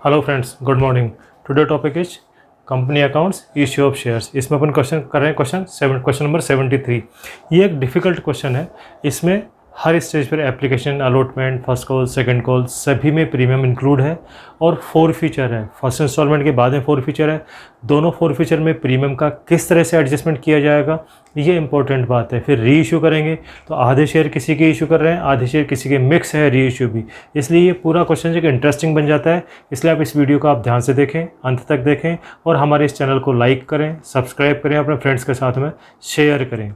Hello friends, good morning. Today topic is company accounts, issue of shares. इसमें अपन question कर रहे हैं question number 73। ये एक डिफ़िकल्ट क्वेश्चन है। इसमें हर स्टेज पर application, allotment, first call, second call सभी में प्रीमियम इंक्लूड है और 4 फीचर है। फर्स्ट इंस्टॉलमेंट के बाद में 4 फीचर है। दोनों 4 फीचर में प्रीमियम का किस तरह से एडजस्टमेंट किया जाएगा, ये इंपॉर्टेंट बात है। फिर री इशू करेंगे तो आधे शेयर किसी के इशू कर रहे हैं, आधे शेयर किसी के मिक्स है, री इशू भी। इसलिए ये पूरा क्वेश्चन एक इंटरेस्टिंग बन जाता है। इसलिए आप इस वीडियो को आप ध्यान से देखें, अंत तक देखें और हमारे इस चैनल को लाइक करें, सब्सक्राइब करें, अपने फ्रेंड्स के साथ में शेयर करें।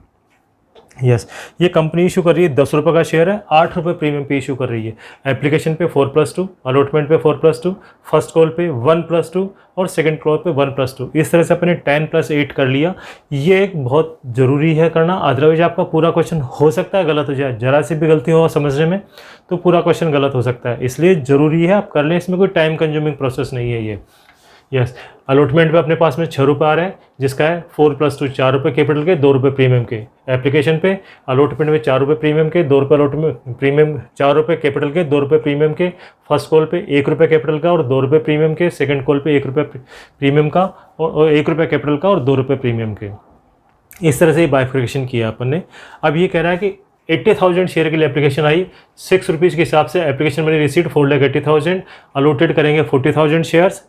ये कंपनी इशू कर रही है, 10 रुपये का शेयर है, 8 रुपये प्रीमियम पे इशू कर रही है। एप्लीकेशन पे 4+2, अलॉटमेंट पे 4+2, फर्स्ट कॉल पे 1+2 और सेकंड कॉल पे 1+2। इस तरह से अपने 10+8 कर लिया। ये एक बहुत ज़रूरी है करना, अदरवाइज आपका पूरा क्वेश्चन हो सकता है गलत हो जाए। जरा सी भी गलती हो समझने में तो पूरा क्वेश्चन गलत हो सकता है। इसलिए ज़रूरी है आप कर लें, इसमें कोई टाइम कंज्यूमिंग प्रोसेस नहीं है ये। अलॉटमेंट पे अपने पास में 6 रुपये आ रहे हैं, जिसका है 4+2 4 रुपये कैपिटल के, 2 रुपये प्रीमियम के। एप्लीकेशन पे अलॉटमेंट में 4 रुपये प्रीमियम के, 2 रुपये अलॉटमेंट प्रीमियम, 4 रुपये कैपिटल के, 2 रुपये प्रीमियम के। फर्स्ट कॉल पे 1 रुपये कैपिटल का और 2 रुपये प्रीमियम के। सेकंड कॉल पे 1 रुपये प्रीमियम का और 1 रुपये कैपिटल का और 2 रुपये प्रीमियम के। इस तरह से ही बाइफिकेशन किया अपन ने। अब ये कह रहा है कि 80,000 शेयर के लिए एप्लीकेशन आई, 6 रुपीज़ के हिसाब से एप्लीकेशन मनी रिसीट 4,80,000, अलॉटेड करेंगे 40,000 शेयर्स।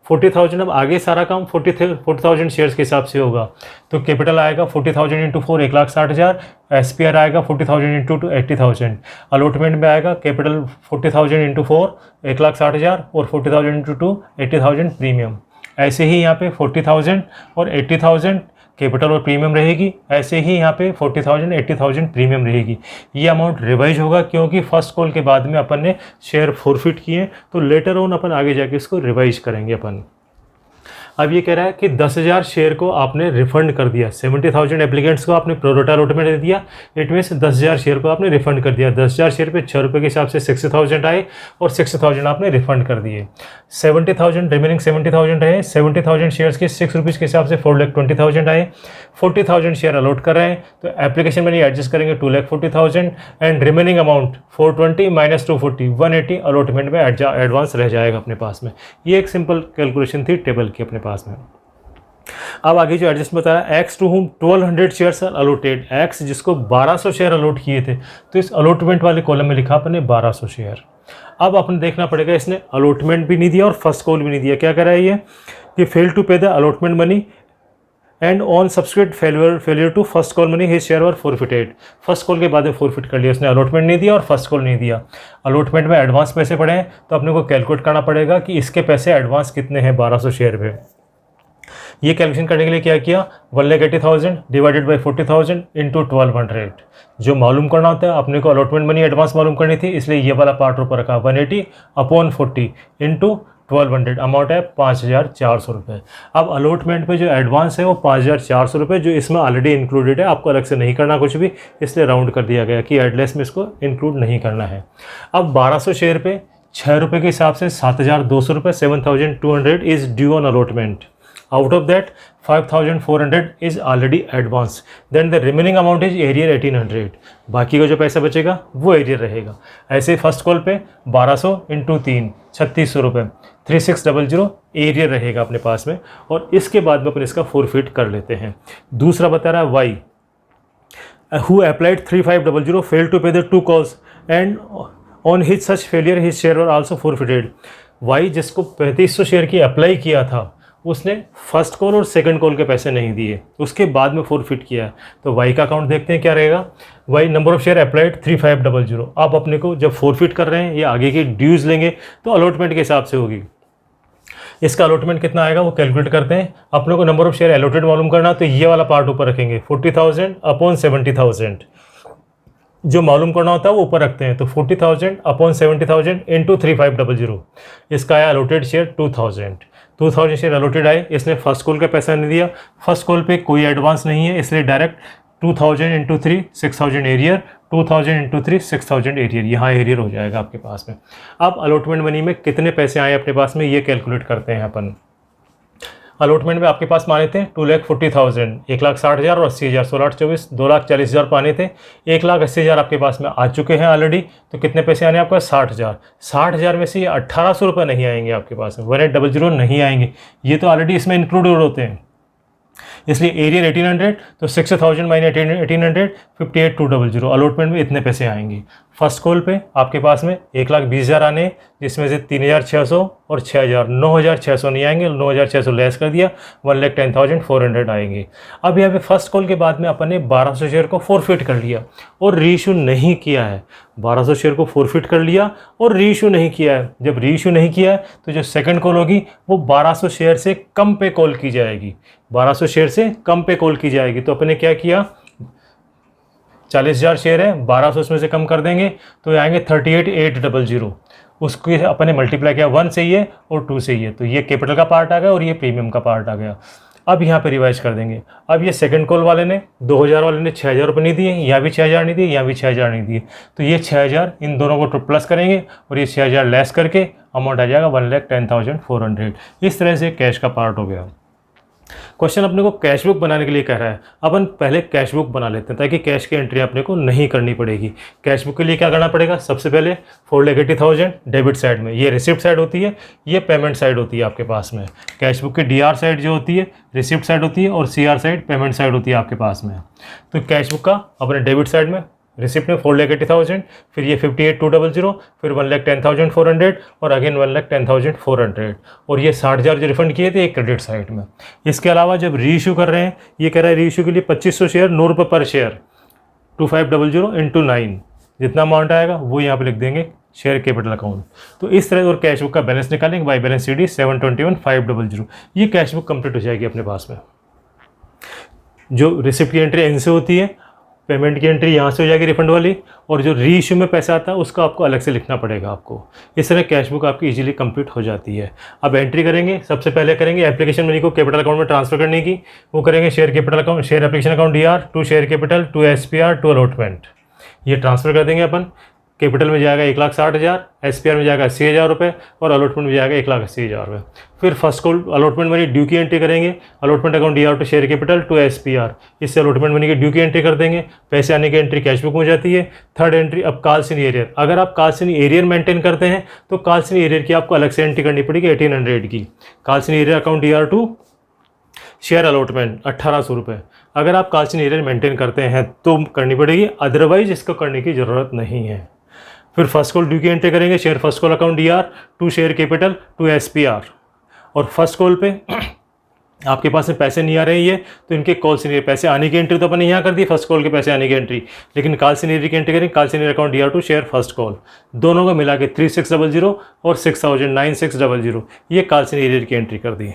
40,000, अब आगे सारा काम 40,000 शेयर्स के हिसाब से होगा। तो कैपिटल आएगा 40,000 इंटू 4 1,60,000, SPR आएगा 40,000 इंटू 80,000। अलॉटमेंट में आएगा कैपिटल 40,000 इंटू 4 1,60,000 और 40,000 इंटू 2 80,000 प्रीमियम। ऐसे ही यहाँ पे 40,000 और 80,000 कैपिटल और प्रीमियम रहेगी। ऐसे ही यहाँ पे 40,000 80,000 प्रीमियम रहेगी। ये अमाउंट रिवाइज होगा क्योंकि फर्स्ट कॉल के बाद में अपन ने शेयर फॉरफिट किए, तो लेटर ऑन अपन आगे जाके इसको रिवाइज करेंगे अपन। अब ये कह रहा है कि 10,000 शेयर को आपने रिफंड कर दिया, 70,000 एप्लीकेंट्स को आपने प्रोरेटा अलॉटमेंट दे दिया। इट मीन्स 10,000 शेयर को आपने रिफंड कर दिया। 10,000 शेयर पे 6 रुपये के हिसाब से 60,000 आए और 60,000 आपने रिफंड कर दिए। 70,000 रिमेनिंग 70,000 रहे। 70,000 शेयर्स के 6 रुपीज़ के हिसाब से 4,20,000 आए। 40,000 शेयर अलॉट कर रहे हैं तो एप्लीकेशन में एडजस्ट करेंगे 2,40,000 and remaining amount 420 minus 240 180 allotment में एडवांस रह जाएगा अपने पास में। ये एक सिंपल कैलकुलेशन थी टेबल की अपने पास में। अब आगे जो एडजस्ट बताया, x to whom 1,200 shares are allotted. X जिसको 1,200 शेयर अलॉट किए थे, तो इस अलॉटमेंट वाले कॉलम में लिखा अपने 1,200 शेयर। अब अपने देखना पड़ेगा, इसने अलॉटमेंट भी नहीं दिया और फर्स्ट कॉल भी नहीं दिया। क्या कर रहा है ये कि fail to pay the allotment money and on subsequent failure to first call money his share were forfeited. First call के बाद में फॉरफिट कर लिया उसने, अलॉटमेंट नहीं दिया और फर्स्ट कॉल नहीं दिया। अलॉटमेंट में एडवांस पैसे पड़े हैं तो अपने को कैलकुलेट करना पड़ेगा कि इसके पैसे एडवांस कितने हैं 1,200 शेयर पे। ये कैलकुलेशन करने के लिए क्या किया, 1,80,000 डिवाइडेड बाई 40,000 इंटू 1,200। जो मालूम करना होता है अपने को, अलॉटमेंट मनी एडवांस मालूम करनी थी, इसलिए ये वाला पार्ट ऊपर रखा। 180 अपॉन 40 इंटू 1,200, अमाउंट है 5,400 रुपये। अब अलॉटमेंट पे जो एडवांस है वो 5,400 रुपये, जो इसमें ऑलरेडी इंक्लूडेड है। आपको अलग से नहीं करना कुछ भी, इसलिए राउंड कर दिया गया कि एडलेस में इसको इंक्लूड नहीं करना है। अब 1,200 शेयर पे 6 रुपये के हिसाब से 7,200 रुपये, 7,200 is due on allotment. Out of that 5,400 is already advance. Then the remaining amount is arrear 1,800. बाकी का जो पैसा बचेगा वो एरियर रहेगा। ऐसे फर्स्ट कॉल पे 1,200 इंटू 3 3,600 रुपये, 3,600 एरियर रहेगा अपने पास में। और इसके बाद में अपन इसका फॉरफिट कर लेते हैं। दूसरा बता रहा है Y who applied 3,500 failed to pay the 2 calls and on his such failure his share were also forfeited. Y जिसको 3,500 शेयर की अप्लाई किया था, उसने फर्स्ट कॉल और सेकंड कॉल के पैसे नहीं दिए, उसके बाद में फॉरफिट किया है। तो वाई का अकाउंट देखते हैं क्या रहेगा। Y number of share applied 3,500। आप अपने को जब फॉरफिट कर रहे हैं या आगे की ड्यूज लेंगे तो अलॉटमेंट के हिसाब से होगी। इसका अलॉटमेंट कितना आएगा वो कैलकुलेट करते हैं। अपने को नंबर ऑफ शेयर अलॉटेड मालूम करना, तो ये वाला पार्ट ऊपर रखेंगे 40,000 अपॉन 70,000। जो मालूम करना होता है वो ऊपर रखते हैं। तो 40,000 अपॉन 70,000 इंटू 3,500। इसका आया अलॉटेड शेयर 2,000 शेयर अलॉटेड आए। इसने फर्स्ट कॉल का पैसा नहीं दिया, फर्स्ट कॉल पे कोई एडवांस नहीं है, इसलिए direct 2,000 into 3 6,000 arrear, 2,000 into 3 6,000 arrear, यहाँ एरियर हो जाएगा आपके पास में। अब अलॉटमेंट मनी में कितने पैसे आए अपने पास में ये कैलकुलेट करते हैं अपन। अलॉटमेंट में आपके पास माने थे 2,40,000, 1,60,000 और 80,000, 16,8,24, 2,40,000 पाने थे। 1,80,000 आपके पास में आ चुके हैं ऑलरेडी। तो कितने पैसे आने आपका? 60,000। 60,000 में से ये 1,800 रुपये नहीं आएंगे आपके पास में, 1800 नहीं आएंगे, ये तो ऑलरेडी इसमें इंक्लूडेड होते हैं। इसलिए एरियर 1800, तो 60,000 माइनस 1800, 58,200। अलॉटमेंट में इतने पैसे आएंगे। फर्स्ट कॉल पे आपके पास में 1,20,000 आने, जिसमें से 3,600 और 6,000, 9,600 नहीं आएंगे, 9,600 लेस कर दिया, 1,10,400 आएंगे। अब यहाँ पे फर्स्ट कॉल के बाद में अपन ने 1,200 शेयर को फोरफिट कर लिया और रीइशू नहीं किया है। 1,200 शेयर को फोरफिट कर लिया और रीइशू नहीं किया है। जब रीइशू नहीं किया है तो जो सेकंड कॉल होगी वो 1,200 शेयर से कम पे कॉल की जाएगी, 1,200 शेयर से कम पे कॉल की जाएगी। तो अपने क्या किया, 40,000 शेयर है, 1,200 उसमें से कम कर देंगे तो आएंगे 38,800। उसको अपने मल्टीप्लाई किया 1 से ही है और 2 से ही है, तो ये कैपिटल का पार्ट आ गया और ये प्रीमियम का पार्ट आ गया। अब यहाँ पे रिवाइज कर देंगे। अब ये सेकंड कॉल वाले ने 2,000 वाले ने 6,000 रुपये नहीं दिए, यहाँ भी 6,000 नहीं दिए, यहाँ भी 6,000 नहीं दिए, तो ये 6,000 इन दोनों को प्लस करेंगे और ये 6,000 लेस करके अमाउंट आ जाएगा 1,10,400। इस तरह से कैश का पार्ट हो गया। क्वेश्चन अपने को कैश बुक बनाने के लिए कह रहा है। अपन पहले कैश बुक बना लेते हैं ताकि कैश की एंट्री अपने को नहीं करनी पड़ेगी। कैश बुक के लिए क्या करना पड़ेगा, सबसे पहले 4,80,000 डेबिट साइड में, ये रिसिप्ट साइड होती है, ये पेमेंट साइड होती है आपके पास में। कैश बुक की DR साइड जो होती है रिसिप्ट साइड होती है और CR साइड पेमेंट साइड होती है आपके पास में। तो कैश बुक का अपने डेबिट साइड में रिसिप्ट में 4,80,000, फिर ये 58,200, फिर 1,10,400 और अगेन 1,10,400 और ये 60,000 जो रिफंड किए थे एक क्रेडिट साइड में। इसके अलावा जब रीइशू कर रहे हैं, ये कह रहा है रीइशू के लिए 2,500 शेयर, 9 रुपये पर शेयर, 2,500 इंटू 9, जितना अमाउंट आएगा वो यहाँ पे लिख देंगे शेयर कैपिटल अकाउंट। तो इस तरह और कैश बुक का बैलेंस निकालेंगे बाई बैलेंस CD 721,500। ये कैश बुक कंप्लीट हो जाएगी अपने पास में। जो रिसिप्ट की एंट्री इनसे होती है, पेमेंट की एंट्री यहाँ से हो जाएगी रिफंड वाली, और जो रीइश्यू में पैसा आता है उसका आपको अलग से लिखना पड़ेगा आपको। इस तरह कैश बुक आपकी इजीली कंप्लीट हो जाती है। अब एंट्री करेंगे, सबसे पहले करेंगे एप्लीकेशन मनी को कैपिटल अकाउंट में ट्रांसफर करने की। वो करेंगे share capital account, share application account DR to share capital to SPR to allotment, ये ट्रांसफर कर देंगे अपन। कैपिटल में जाएगा 1,60,000, SPR में जाएगा 80,000 रुपये और अलॉटमेंट में जाएगा 1,80,000 रुपये। फिर first call allotment money due की एंट्री करेंगे, allotment account DR to share capital to SPR, इससे अलॉटमेंट मनी की ड्यू की एंट्री कर देंगे। पैसे आने की एंट्री कैश बुक में जाती है। थर्ड एंट्री अब काल्सिनी एरियर, अगर आप काल्सिनी एरियर मेंटेन करते हैं तो काल्सिनी एरियर की आपको अलग से एंट्री करनी पड़ेगी 1,800 की। Calls in arrear account DR to share allotment 1,800 रुपये। अगर आप काल्सिनी एरियर मेंटेन करते हैं तो करनी पड़ेगी, अदरवाइज इसको करने की ज़रूरत नहीं है। फिर फर्स्ट कॉल ड्यू की एंट्री करेंगे, share first call account DR to share capital to SPR, और फर्स्ट कॉल पे आपके पास में पैसे नहीं आ रहे हैं ये, तो इनके कॉल सीनियर पैसे आने की एंट्री तो अपन यहाँ कर दी फर्स्ट कॉल के पैसे आने की एंट्री, लेकिन कॉल सीनियर की एंट्री करेंगे, call senior account DR to share first call, दोनों को मिला के 3,600 और 6,9,600 ये कॉल सीनियर की एंट्री कर दी।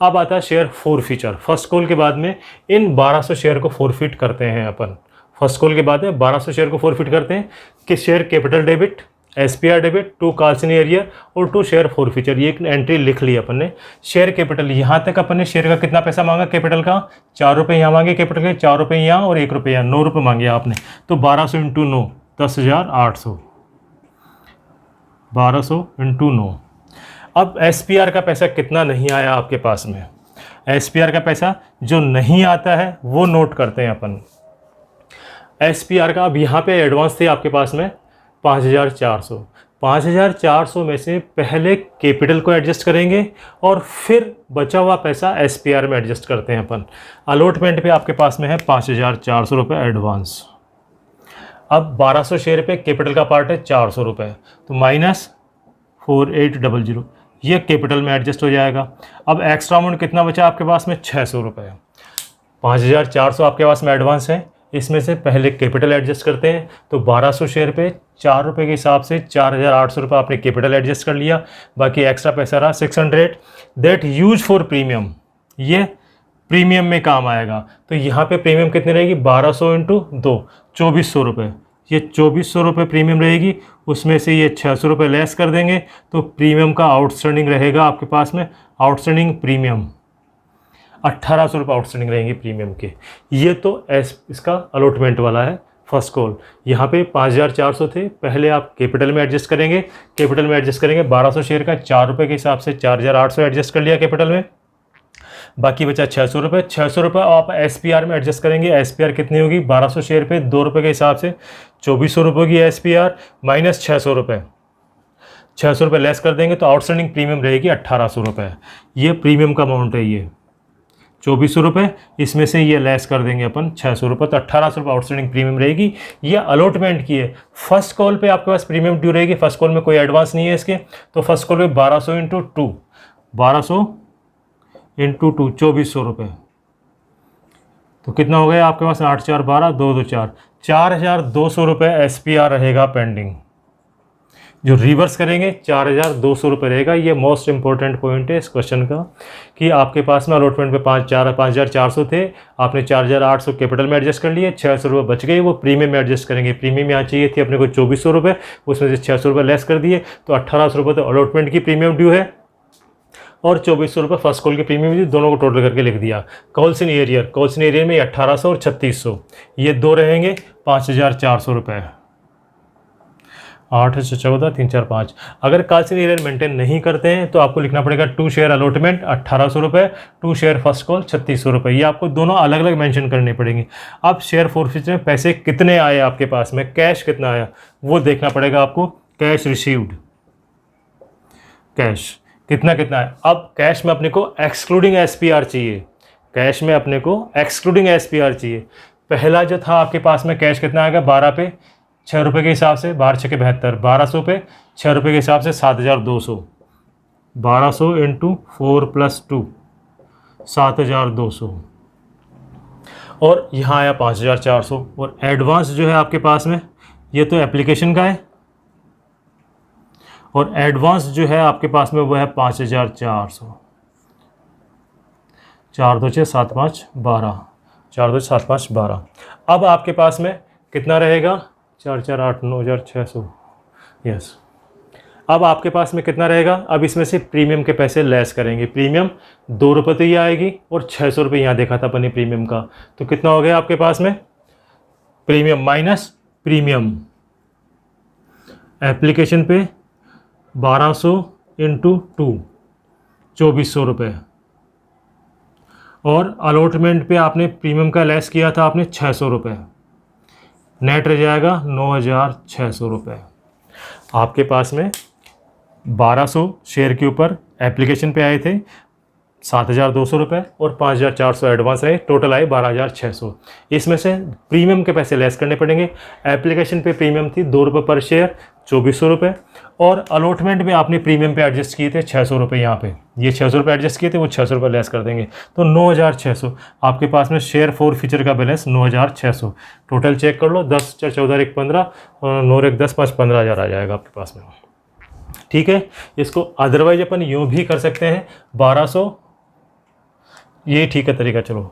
अब आता है शेयर फोरफीचर। फर्स्ट कॉल के बाद में इन 1,200 शेयर को फोरफिट करते हैं अपन। फर्स्ट कॉल के बाद में 1,200 शेयर को फोरफिट करते हैं कि share capital debit, SPR debit, to calls in arrear और टू शेयर फोरफीचर। ये एक एंट्री लिख ली अपन ने। शेयर कैपिटल यहाँ तक अपन ने शेयर का कितना पैसा मांगा कैपिटल का, 4 रुपये यहाँ मांगे कैपिटल के, 4 रुपये यहाँ और 1 रुपये यहाँ, 9 रुपये मांगे आपने। तो 1,200 इंटू 9 10,800, 1,200 इंटू 9। अब SPR का पैसा कितना नहीं आया आपके पास में, SPR का पैसा जो नहीं आता है वो नोट करते हैं अपन। SPR का अब यहाँ पे एडवांस थे आपके पास में 5,400। 5,400 में से पहले कैपिटल को एडजस्ट करेंगे और फिर बचा हुआ पैसा SPR में एडजस्ट करते हैं अपन। अलॉटमेंट पे आपके पास में है 5,400 रुपये एडवांस। अब 1,200 शेयर पे कैपिटल का पार्ट है 400 रुपये, तो माइनस 4,800 ये कैपिटल में एडजस्ट हो जाएगा। अब एक्स्ट्रा अमाउंट कितना बचा आपके पास में, 600 रुपये। 5,400 आपके पास में एडवांस है, इसमें से पहले कैपिटल एडजस्ट करते हैं, तो 1,200 शेयर पे 4 रुपये के हिसाब से 4,800 रुपये आपने कैपिटल एडजस्ट कर लिया। बाकी एक्स्ट्रा पैसा रहा 600 दैट यूज फॉर प्रीमियम, ये प्रीमियम में काम आएगा। तो यहाँ पे प्रीमियम कितनी रहेगी, 1,200 इंटू 2 2,400 रुपये, ये 2,400 रुपये प्रीमियम रहेगी। उसमें से ये 600 रुपये लेस कर देंगे तो प्रीमियम का आउटस्टैंडिंग रहेगा आपके पास में, आउटस्टैंडिंग प्रीमियम 1,800 रुपये आउटस्टैंडिंग रहेंगे प्रीमियम के। ये तो इसका अलॉटमेंट वाला है फर्स्ट कॉल। यहाँ पे 5,400 थे, पहले आप कैपिटल में एडजस्ट करेंगे, कैपिटल में एडजस्ट करेंगे 1,200 शेयर का 4 रुपये के हिसाब से 4,800 एडजस्ट कर लिया कैपिटल में। बाकी बचा 600 रुपये। 600 रुपये आप SPR में एडजस्ट करेंगे। SPR कितनी होगी, 1200 शेयर पे 2 रुपये के हिसाब से 2400 रुपये की SPR माइनस 600 रुपये, 600 रुपये लेस कर देंगे तो आउटस्टैंडिंग प्रीमियम रहेगी 1800 रुपये। ये प्रीमियम का अमाउंट है, ये 2400 रुपये, इसमें से ये लेस कर देंगे अपन 600 रुपये, तो 1800 रुपये आउटस्टैंडिंग प्रीमियम रहेगी। ये अलॉटमेंट की है। फर्स्ट कॉल पे आपके पास प्रीमियम ड्यू रहेगी, फर्स्ट कॉल में कोई एडवांस नहीं है इसके, तो फर्स्ट कॉल पे 1200 इंटू 2, 1200 इंटू 2 2400 रुपये, तो कितना हो गया आपके पास, 8 4 12 2 2 4, 4200 रुपये SPR रहेगा पेंडिंग। जो रिवर्स करेंगे 4200 रुपये रहेगा। ये मोस्ट इंपॉर्टेंट पॉइंट है इस क्वेश्चन का, कि आपके पास में अलॉटमेंट पे 5400 थे, आपने 4800 कैपिटल में एडजस्ट कर लिए, 600 रुपये बच गए, वो प्रीमियम में एडजस्ट करेंगे। प्रीमियम यहाँ चाहिए थी अपने को 2400 रुपये, उसमें से 600 रुपये लेस कर दिए, तो 1800 रुपये तो अलॉटमेंट की प्रीमियम ड्यू है, और 2400 रुपये फर्स्ट कॉल की प्रीमियम ड्यू, दोनों को टोटल करके लिख दिया। कॉल्स इन एरियर में 1800 और 3600, ये दो रहेंगे 5400 रुपये। 8 14 3 4 5। अगर कॉल्स इन एरियर मेंटेन नहीं करते हैं तो आपको लिखना पड़ेगा 2 शेयर अलॉटमेंट 1800 रुपये, 2 शेयर फर्स्ट कॉल 3600 रुपये। ये आपको दोनों अलग अलग मेंशन करने पड़ेंगे। अब शेयर फॉरफीचर में पैसे कितने आए आपके पास में, कैश कितना आया वो देखना पड़ेगा आपको। कैश रिसीव्ड, कैश कितना है। अब कैश में अपने को एक्सक्लूडिंग SPR चाहिए, कैश में अपने को एक्सक्लूडिंग SPR चाहिए। पहला जो था आपके पास में कैश कितना आएगा, 12 पे 6 रुपये के हिसाब से, 12 6 के 72, 1200 पे 6 रुपये के हिसाब से 7200, 1200 इंटू 4 + 2 7200, और यहाँ आया 5400। और एडवांस जो है आपके पास में, ये तो एप्लीकेशन का है, और एडवांस जो है आपके पास में वो है 5400, 4 2 6 7 5 12, 4 2 7 5 12। अब आपके पास में कितना रहेगा, 4 4 8 9600, यस। अब आपके पास में कितना रहेगा, अब इसमें से प्रीमियम के पैसे लेस करेंगे। प्रीमियम 2 रुपये तो ये आएगी, और 600 रुपये यहाँ देखा था अपने प्रीमियम का, तो कितना हो गया आपके पास में, प्रीमियम माइनस प्रीमियम। एप्लीकेशन पे 1200 इंटू 2 2400 रुपये, और अलॉटमेंट पे आपने प्रीमियम का लेस किया था आपने 600 रुपये, नेट रह जाएगा 9600 रुपये। आपके पास में 1200 शेयर के ऊपर एप्लीकेशन पे आए थे 7200 रुपये, और 5400 एडवांस रहे, टोटल आए 12600। इसमें से प्रीमियम के पैसे लेस करने पड़ेंगे। एप्लीकेशन पे प्रीमियम थी 2 रुपये पर शेयर 2400 रुपये, और अलॉटमेंट में आपने प्रीमियम पे एडजस्ट किए थे 600 रुपये। यहाँ पे ये 600 रुपये एडजस्ट किए थे, वो 600 रुपये लेस कर देंगे, तो 9600। आपके पास में शेयर फॉर फीचर का बैलेंस 9600। टोटल चेक कर लो, 10 4 14 1 15, 9 1 10 5 15,000 आ जाएगा आपके पास में। ठीक है, इसको अदरवाइज अपन यूँ भी कर सकते हैं, 1200, ये ठीक है तरीका। चलो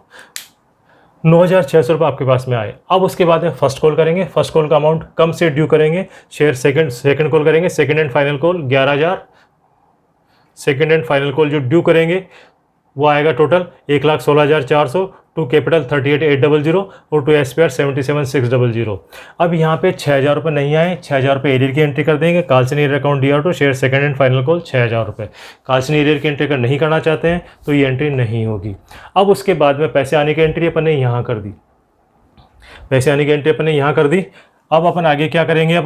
9600 रुपये आपके पास में आए। अब उसके बाद में फर्स्ट कॉल करेंगे, फर्स्ट कॉल का अमाउंट कम से ड्यू करेंगे। शेयर सेकंड कॉल करेंगे, second and final call 11000, second and final call जो ड्यू करेंगे वो आएगा टोटल 1,16,400, टू कैपिटल 38,800 और टू SPR 77,600। अब यहाँ पे 6,000 रुपये नहीं आए, 6,000 रुपये एरियर की एंट्री कर देंगे। Calls in arrear account DR2 share second and final call 6,000 रुपये। कॉल्स इन एरियर की एंट्री अगर नहीं करना चाहते हैं तो ये एंट्री नहीं होगी। अब उसके बाद में पैसे आने की एंट्री अपन ने यहाँ कर दी, पैसे आने की एंट्री अपन ने यहाँ कर दी। अब अपन आगे क्या करेंगे,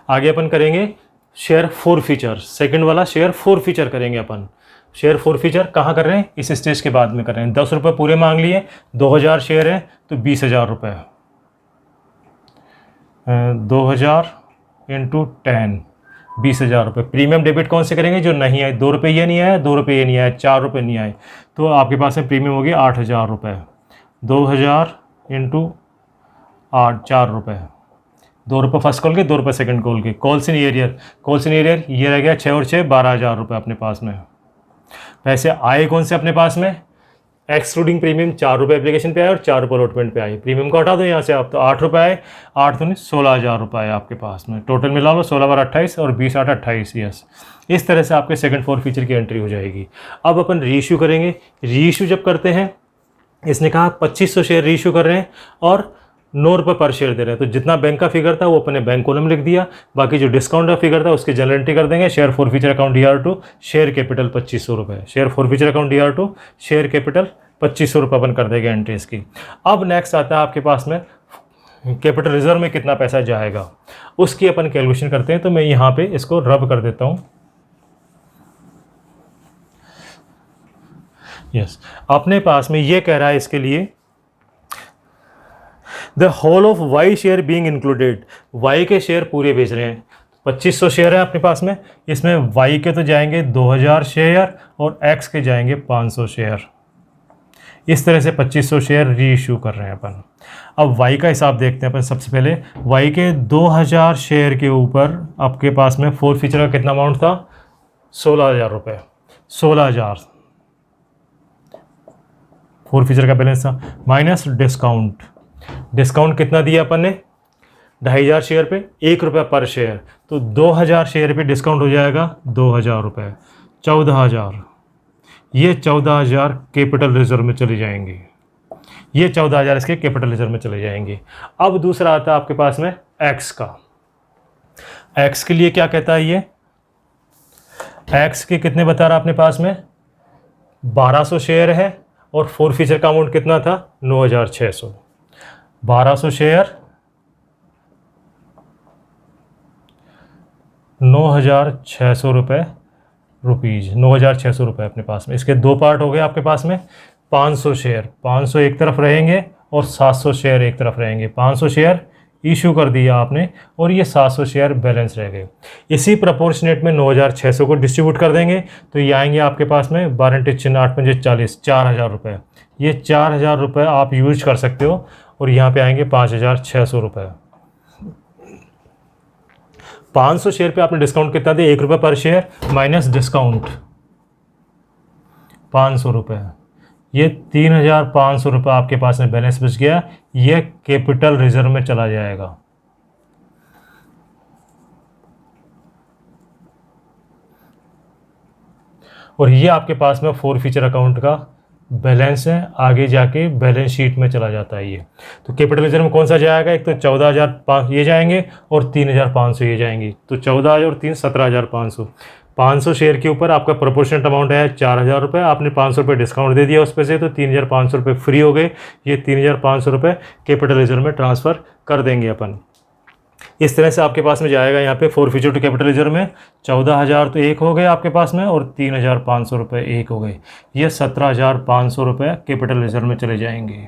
आगे अपन करेंगे शेयर फॉर फीचर, सेकंड वाला शेयर फॉर फीचर करेंगे अपन। शेयर फॉर फीचर कहाँ कर रहे हैं, इस स्टेज के बाद में कर रहे हैं। 10 रुपये पूरे मांग लिए, 2000 शेयर है तो 20,000 रुपये, 2000 इंटू 10 20,000 रुपये। प्रीमियम डेबिट कौन से करेंगे, जो नहीं आए, 2 रुपये ये नहीं आया, 2 रुपये ये नहीं आया, 4 रुपये नहीं आए, तो आपके पास में प्रीमियम होगी 8,000 रुपये। 2000 इंटू 8 4 रुपये, 2 रुपये फर्स्ट कॉल के, 2 रुपये सेकंड कॉल के। कॉल्स इन एरियर ये रह गया 6 और 6 12,000 रुपये अपने पास में। पैसे आए कौन से अपने पास में, एक्सक्लूडिंग प्रीमियम 4 रुपये एप्लीकेशन पे आए और 4 रुपये अलॉटमेंट पे आए। प्रीमियम को हटा दो यहाँ से आप, तो 8 रुपये आए, 8 तो 16,000 रुपये आए आपके पास में। टोटल मिला लो 16 बार 28 और 20 8 28, यस। इस तरह से आपके सेकंड फॉर फीचर की एंट्री हो जाएगी। अब अपन रीइश्यू करेंगे। रीइश्यू जब करते हैं, इसने कहा 2500 शेयर रीइश्यू कर रहे हैं और ₹9 पर शेयर दे रहे हैं, तो जितना बैंक का फिगर था वो अपने बैंक कॉलम में लिख दिया, बाकी जो डिस्काउंट का फिगर था उसकी जनरल एंट्री कर देंगे। Share for future account DR2 share capital ₹2500, share for future account DR2 share capital ₹2500 अपन कर देंगे एंट्री इसकी। अब नेक्स्ट आता है आपके पास में कैपिटल रिजर्व में कितना पैसा जाएगा, उसकी अपन कैलकुलेशन करते हैं। तो मैं यहाँ पे इसको रब कर देता हूँ। यस, अपने पास में ये कह रहा है इसके लिए the whole of Y share being included, Y के शेयर पूरे बेच रहे हैं। 2500 शेयर है अपने पास में, इसमें वाई के तो जाएंगे 2000 शेयर और एक्स के जाएंगे 500 शेयर। इस तरह से 2500 शेयर री इशू कर रहे हैं अपन। अब वाई का हिसाब देखते हैं अपन। सबसे पहले वाई के 2000 शेयर के ऊपर आपके पास में फोर फीचर का कितना अमाउंट था, 16000 रुपये। 16000 फोर फीचर का बैलेंस था, माइनस डिस्काउंट। डिस्काउंट कितना दिया अपन ने, 2500 शेयर पे ₹1 पर शेयर, तो 2000 शेयर पे डिस्काउंट हो जाएगा 2000 रुपये, 14000। ये 14000 कैपिटल रिजर्व में चले जाएंगे, ये 14000 इसके कैपिटल रिजर्व में चले जाएंगे। अब दूसरा आता है आपके पास में एक्स का। एक्स के लिए क्या कहता है ये, एक्स के कितने बता रहा अपने पास में 1200 शेयर है और फोर फीचर का अमाउंट कितना था 9600। 1200 शेयर 9600 रुपये, 9600 रुपये अपने पास में। इसके दो पार्ट हो गए आपके पास में। 500 शेयर, 500 एक तरफ रहेंगे और 700 शेयर एक तरफ रहेंगे। 500 शेयर इशू कर दिया आपने और ये 700 शेयर बैलेंस रह गए। इसी प्रपोर्शनेट में 9600 को डिस्ट्रीब्यूट कर देंगे तो ये आएंगे आपके पास में 12 × 8 × 5 = 40, 4000 रुपये। ये 4000 रुपये आप यूज कर सकते हो और यहाँ पे आएंगे 5600 रुपये। 500 शेयर पे आपने डिस्काउंट कितना दिया, ₹1 पर शेयर माइनस डिस्काउंट 500 रुपये। ये 3500 रुपये आपके पास में बैलेंस बच गया, ये कैपिटल रिजर्व में चला जाएगा। और ये आपके पास में फोर फीचर अकाउंट का बैलेंस है, आगे जाके बैलेंस शीट में चला जाता है ये। तो कैपिटल रिजर्व में कौन सा जाएगा, एक तो 14000 ये जाएंगे और 3500 ये जाएंगी, तो 14000 और 3 17500। 500 शेयर के ऊपर आपका प्रोपोर्शनल अमाउंट है 4000 रुपये, आपने 500 रुपये डिस्काउंट दे दिया उस पर से, तो 3500 रुपये फ्री हो गए। ये 3500 रुपये कैपिटल रिजर्व में ट्रांसफ़र कर देंगे अपन। इस तरह से आपके पास में जाएगा यहाँ पे forfeiture to capital reserve में 14000 तो एक हो गए आपके पास में और 3500 रुपये एक हो गए। ये 17500 रुपये कैपिटल रिजर्व में चले जाएंगे।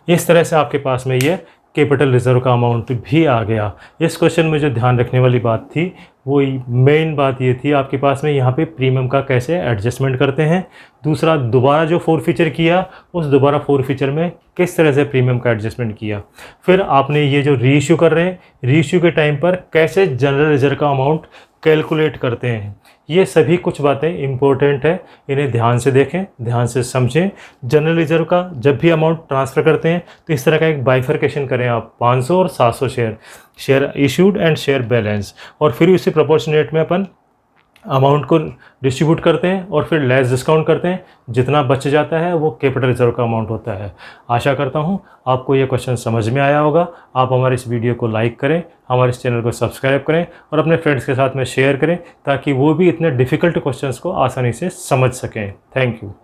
इस तरह से आपके पास में ये कैपिटल रिजर्व का अमाउंट भी आ गया। इस क्वेश्चन में जो ध्यान रखने वाली बात थी वो मेन बात ये थी आपके पास में यहाँ पे प्रीमियम का कैसे एडजस्टमेंट करते हैं। दूसरा, दोबारा जो फोर फीचर किया उस दोबारा फोर फीचर में किस तरह से प्रीमियम का एडजस्टमेंट किया। फिर आपने ये जो रीइश्यू कर रहे हैं, रीइश्यू के टाइम पर कैसे जनरल रिजर्व का अमाउंट कैलकुलेट करते हैं। ये सभी कुछ बातें इंपॉर्टेंट है, इन्हें ध्यान से देखें, ध्यान से समझें। जनरल रिजर्व का जब भी अमाउंट ट्रांसफ़र करते हैं तो इस तरह का एक बाइफर्केशन करें आप, 500 और 700 share, share issued and share balance, और फिर उसी प्रोपोर्शनेट में अपन अमाउंट को डिस्ट्रीब्यूट करते हैं और फिर लेस डिस्काउंट करते हैं। जितना बच जाता है वो कैपिटल रिजर्व का अमाउंट होता है। आशा करता हूँ आपको ये क्वेश्चन समझ में आया होगा। आप हमारे इस वीडियो को लाइक करें, हमारे इस चैनल को सब्सक्राइब करें और अपने फ्रेंड्स के साथ में शेयर करें ताकि वो भी इतने डिफ़िकल्ट क्वेश्चंस को आसानी से समझ सकें। Thank you.